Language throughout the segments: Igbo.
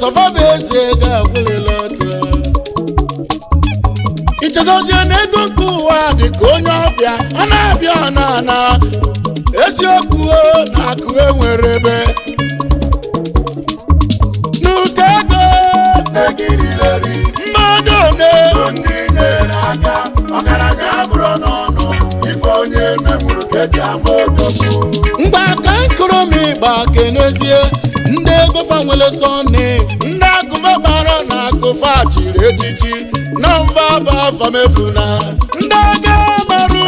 sọfabeze ga-agwụlelata ichezozie na ego nke ụwa dị ka onye ọbịa ọ na-abịa ọ na-ana eziokwu na akụ enwere ebe n'ụka ego mmadụ one ndị nyere aka ọgaranya bụrụ n'ọnụ ife onye memụrụ keji ama odogwu mgbe aka nkụrụ m ịgba kenezie ndị ego fa nwere sọnị ndị agụba gbara na akụfa chiri echichi na mba bụ afamefuna ndị aga marụ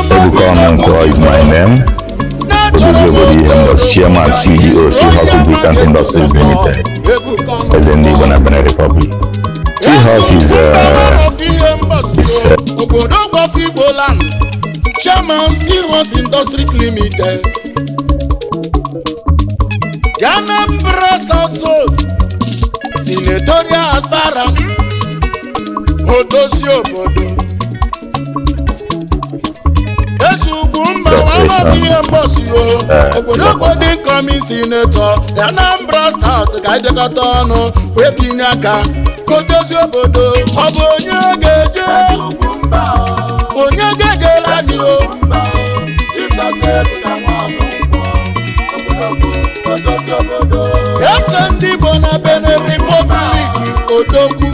Ebuka Onunkwo is my name. IGBO Chairman CEO SEAHORSE Lubricant Industries Limited, President of the Benin Republic. SEAHORSE is Chairman SEAHORSE Industries Limited. Anambra South Zone, Senatorial Aspirant, Odosio Bodo. UGWUMBA one of IHEMBOSI Obodo coming senator, Anambra South, Kaidekatono, Webinyaka, Odosio Bodo, Obonyegeje, Onyegeje Lanyo. Yesendi bona Benin Republic Odogwu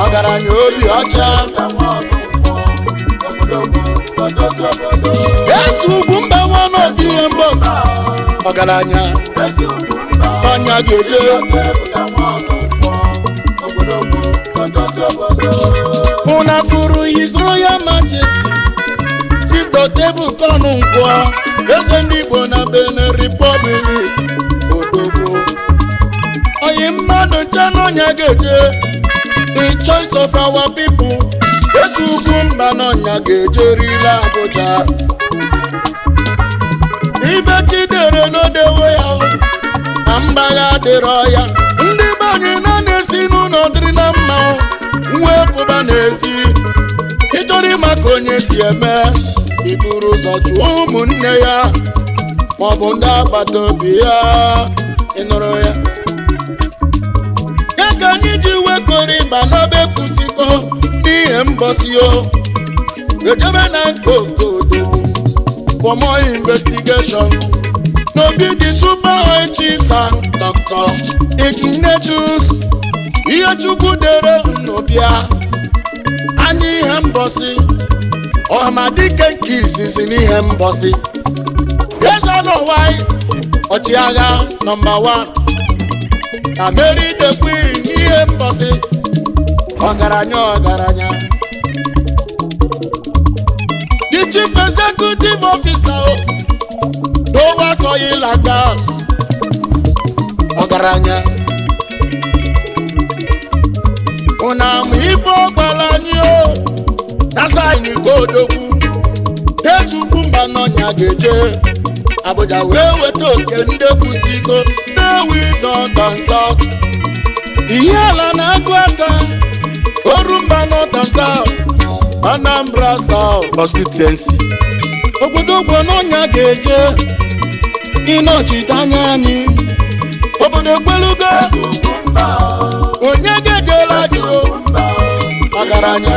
Ọgaranya obi ọcha UGWUMBA one of IHEMBOSI Ọgaranya Ọnya geje Una furu His Royal Majesty Chief Dr. Ebuka Onunkwo Yesendi bona Benin Republic Odogwu Oyi mmadụ nchana ọnya geje the choice of our people UGWUMBA n'ọnya geje rila Abuja ife chidere n'odewe ya na mgbagha dịrọ ya ndị banye na na-esi n'ụlọ dịrị na mma mwepụba n'ezi ịchọrọ maka onye si eme iburu ụzọ jụọ ụmụnne ya maọbụ ndị agbata obi ya ịnụrụ ya ya ka anyị ji wekọrọ ịba n'obe kwụsịgo n'IHEMBOSI ejebe na nkoko odogwu for more investigation no be the super high chiefs and Dr. Ignatius Ihechukwu dere nnobịa anyị IHEMBOSI ọhamadike nke izizi n'IHEMBOSI eze n'ụwa ọchịagha number 1 na Mary the Queen n'IHEMBOSI ọgaranya the chief executive officer Nova Soil and Gas ọgaranya una m ife ọgbara anyị na saịnị godogwu UGWUMBA n'ọnya geje Abuja wee weta oke ndị kwụsịgo Nnewi North and South Ihiala na Agụata Orumba North and South Anambra South constituency obodo gbo n'ọnya geje ịnọchite anya anyị obodo kwelugo onye gejela gị ọgaranya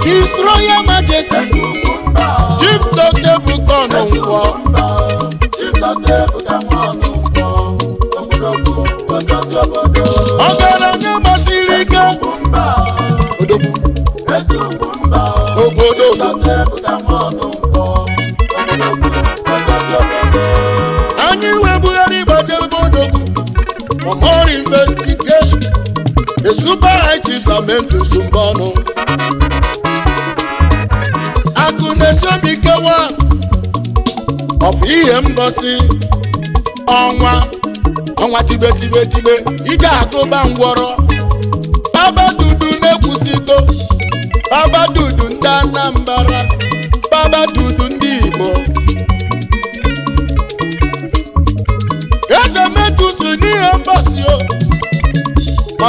His Royal Majesty Chief Dr. Ebuka Onunkwo ọgaranya masịrị ike odogwu obodo anyị webugharị gbajebe odogwu for more investigation the super high chiefs are meant to sumbọnụ akụ na-esi obi kewa of IHEMBOSI ọnwa tibe ije agụba ngwọrọ Babadudu na-ekwusigo Babadudu ndị Anambra Babadudu ndị Igbo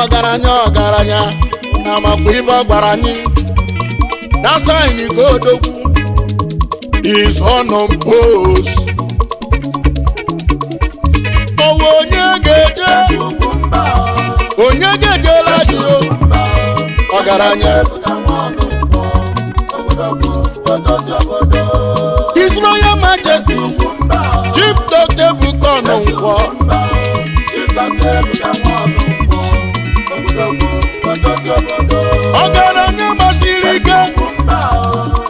ọgaranya na makwa ife ọgbara anyị na sign godogwu is unopposed. Owo onye ga-ejela gị ọgaranya His Royal Majesty Chief Dr. Ebuka Onunkwo ọgaranya gbasiri ike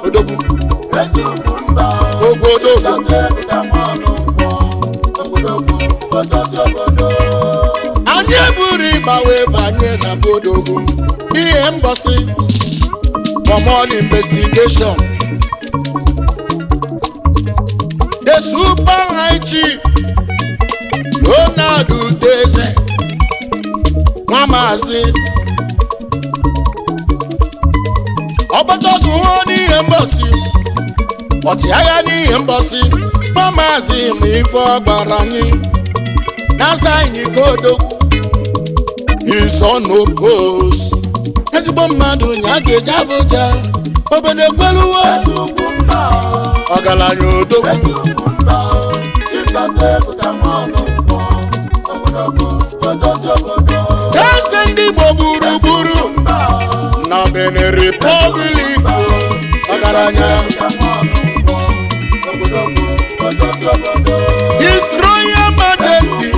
odogwu anyị eburu ịgba wee banye na bodogwu IHEMBOSI for more investigation. The Super High Chief UGWUMBA Nwamazi ọgbakọgụ n'IHEMBOSI ọchịagha n'IHEMBOSI Nwamazi ma ife ọgbara anyị na sign godogwu is unopposed. Ezigbo mmadụ nya ga-eje Abuja obodo ekweluwo ọgaranya odogwu eze ndị Igbo gburugburu na Benin Republic ọgaranya His Royal Majesty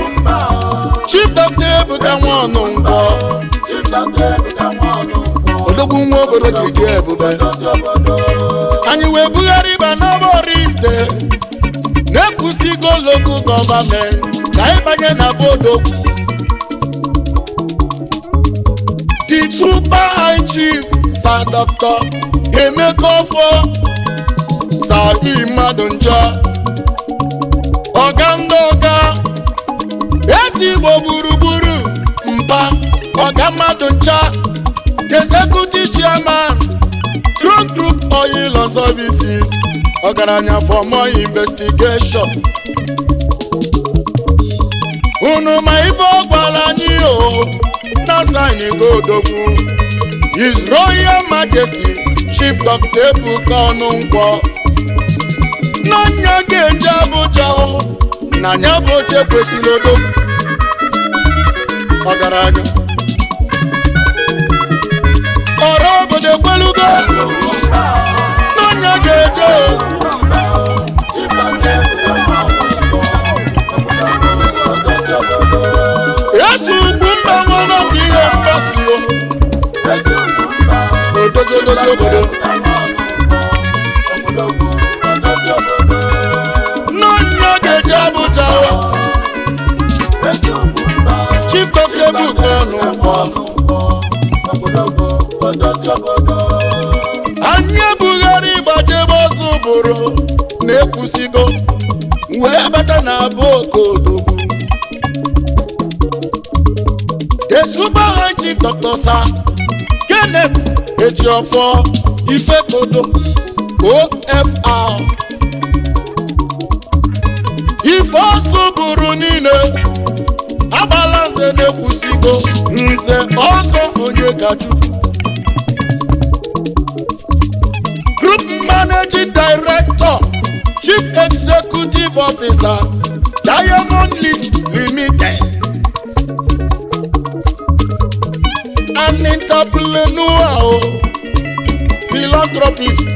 Chief Dr. Ebuka Onunkwo odogwu nwa obodo jiri dị ebube anyị wee bugharị ịba n'ọbọ Rifte na-ekwusigo local government ka ịbanye na bodogwu the Super High Chief Sir Dr. Emeka Ofo Sir Mmadụ Njọ ọga ndị ọga ezi Igbo gburugburu mba ọga mmadụ ncha Executive Chairman Drone Group Oil and Services ọgaranya for more investigation. Unu ma ife ọgbara anyị na sign godogwu His Royal Majesty Chief Dr. Ebuka Onunkwo n'anya ga-eje Abuja na nya bụ oche kwesịrị odogwu ọgaranya ọrụ obodo ekwelugo n'anya ga-eje Eze Ugwumba one of IHEMBOSI odozi obodo n'anya ga-eje Abuja Chief Dr. Ebuka Onunkwo anyị ebugharị ịgbajebe ọsọ ụbụrụ na-ekwusigo wee bata na Odogwu. The Super High Chief Dr. Sir Kenneth Ejiofor Ifekodo OFR ife ọsọ ụbụrụ niile agbala nze na-ekwusigo nze ọsọ onye Kachukwu Group Managing Director Chief Executive Officer Diamond Leaf Limited an entrepreneur philanthropist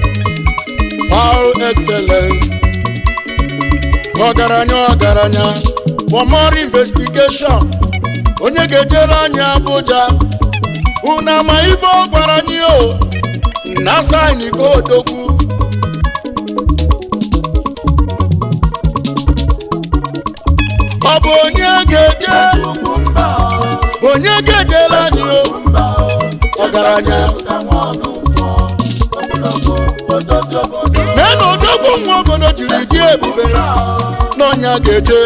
par excellence ọgaranya for more investigation onye ga-ejere anyị Abuja una ma ife ọgbara anyị na sign godogwu ọ bụ onye ga-ejere anyị ọgaranya nena odogwu nwa obodo jiri dị ebube n'ọnya ga-eje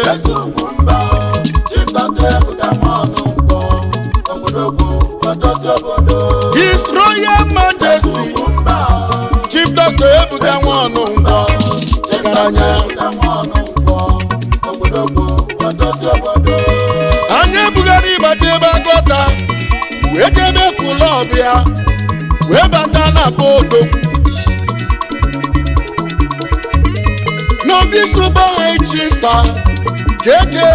His Royal Majesty Chief Dr. Ebuka Onunkwo ọgaranya anyị ebugharị ịgbaje ebe agọta ejebe Kulobia wee bata na bodo n'obi Super High Chiefs jeje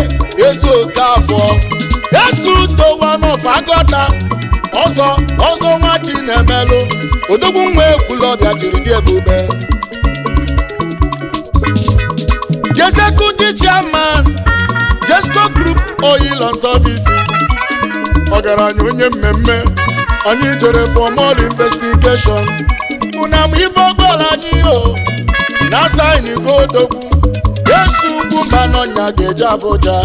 Ezokafọ Esuto one of Agota ọzọ nwa Chinemelu odogwu nwa Kulobia jiri dị ebube Executive Chairman Jesco Group Oil and Services ọgaranya onye mmemme anyị jere for more investigation unam ife ọgbọla anyị o na sign go odogwu UGWUMBA n'ọnya ga-eje Abuja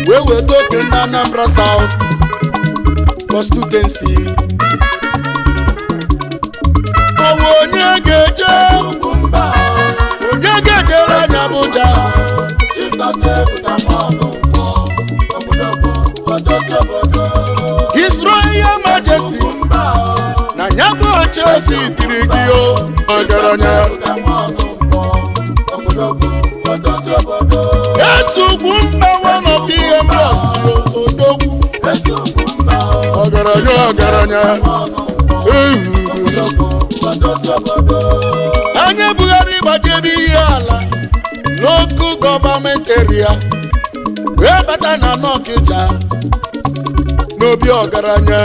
wee weta oke na Anambra South constituency owo onye ga-eje onye ga-ejere anyị Abuja His Royal Majesty na nyabo oche tiri gị o ọgaranya UGWUMBA one of IHEMBOSI odogwu ọgaranya anya Buhari gbajebe ihe ala local government area wee bata na Nọkịja n'obi ọgaranya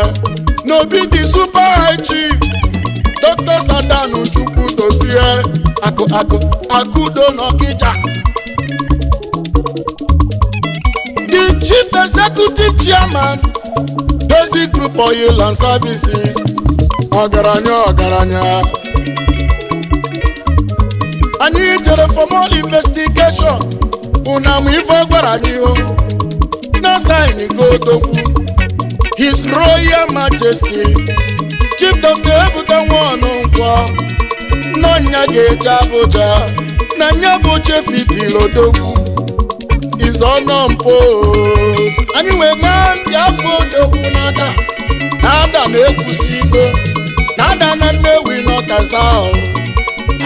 n'obi dị Super High Chief Dr. Satan Chukwu Dozie Akudo Nọkịja the Chief Executive Chairman Dozie Group Oil and Services ọgaranya anyị jere for more investigation unam ife gwara anyị o na sign go odogwu His Royal Majesty Chief Dr. Ebuka Onunkwo n'ọnya ga-eje Abuja na nya bụ chefitili odogwu is unopposed anyị wee maa ntị afọ odogwu nada na-ekwusi iko nada na Nnewi North and South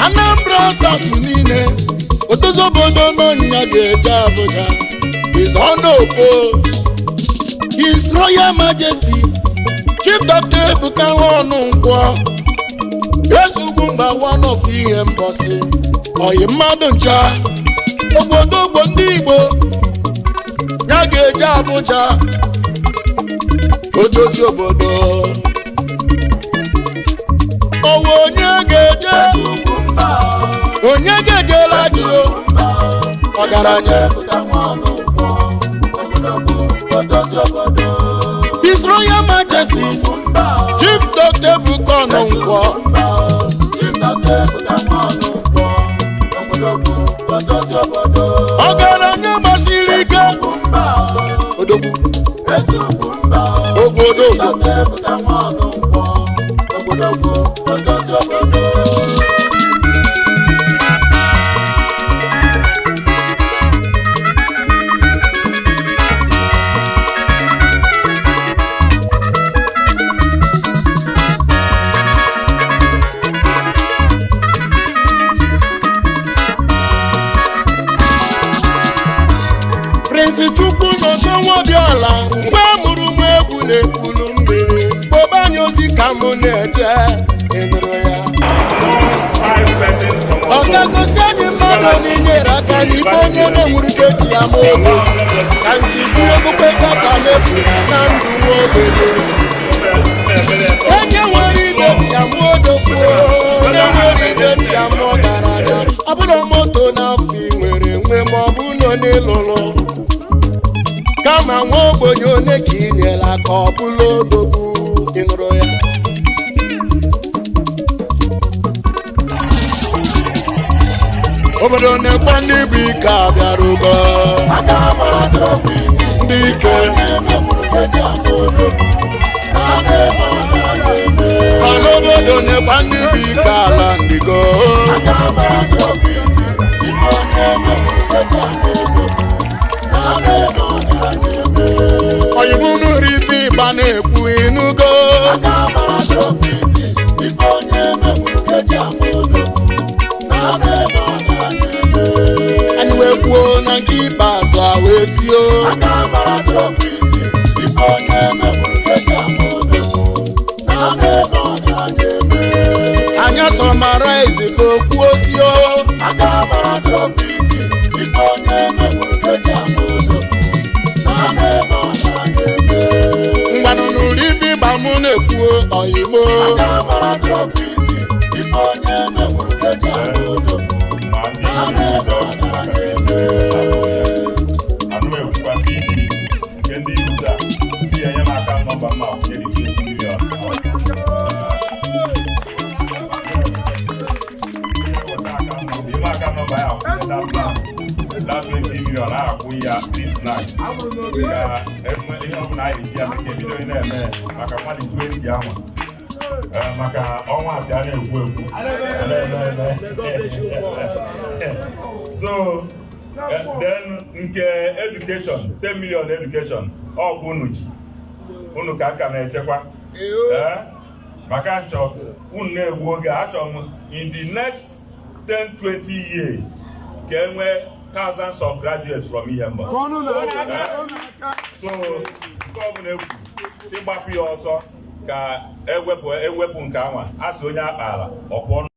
Anambra South niile otozo obodo n'ọnya ga-eje Abuja is unopposed His Royal Majesty Chief Dr. Ebuka Onunkwo UGWUMBA one of IHEMBOSI oyi mmadụ ncha obodo ndị Igbo ya ga-eje Abuja odozi obodo owo onye ga-ejela dị ọgaranya His Royal Majesty Chief Dr. Ebuka Onunkwo ọgaranya gbasiri ike odogwu obodo Prince Chukwu n'ọsọ Nwobiala mgbe amụrụ m egwu na-ekwulu mmiri ọbanye ozi ka m na-eje ịnụrụ ya ọ ga-gosi anyị mmadụ n'inyere aka n'ife onye na-enwuru keji ya ma ogbe ka ndị bụ okpukpe gafa mefu na ndụ nwa ogbenye onye nwere ibe ji amụ odogwu onye nwere ibe ji amụ ọgaranya ọ bụrụ moto n'afọ ị nwere nwe ma ọ bụ na onye lụrụ kama nwa ogbenye onye ka ị nyere aka ọ bụla odogwu ịnụrụ ya obodo na-ekwe ndị bụ ike abịara ugo ndị ike ala obodo na-ekwe ndị bụ ike ala ndigo oyibo nụrụ ife ịgba na-ekwu inugo anyị wee kwuo na nke ikpeazụ wee sio summarize go kwuosio aka philanthropist ife onye memuru keji amodo na ebe ọdara na-eme ngwanụnụ rivi gbamu na-ekwu oyimo aka philanthropist ife onye memuru keji amodo na ebe ọdara na-eme that 20 million akwụ ya this night ka ihe ọbụla anyị ji ya dịka ebido na-eme maka mmadụ 20 ahụ maka ọnwa asị a na-ekwu so then nke education 10 million education ọkwụ unu ji unu ka aka na-echekwa maka nchọ unu na-egbu oge achọ m in the next 10-20 years ka enwee thousands of graduates from IHEMBOSI. So nke ọbụla ekwu si gbapụ ya ọsọ ka ewepụ nke anwa asị onye akpala ọpụọ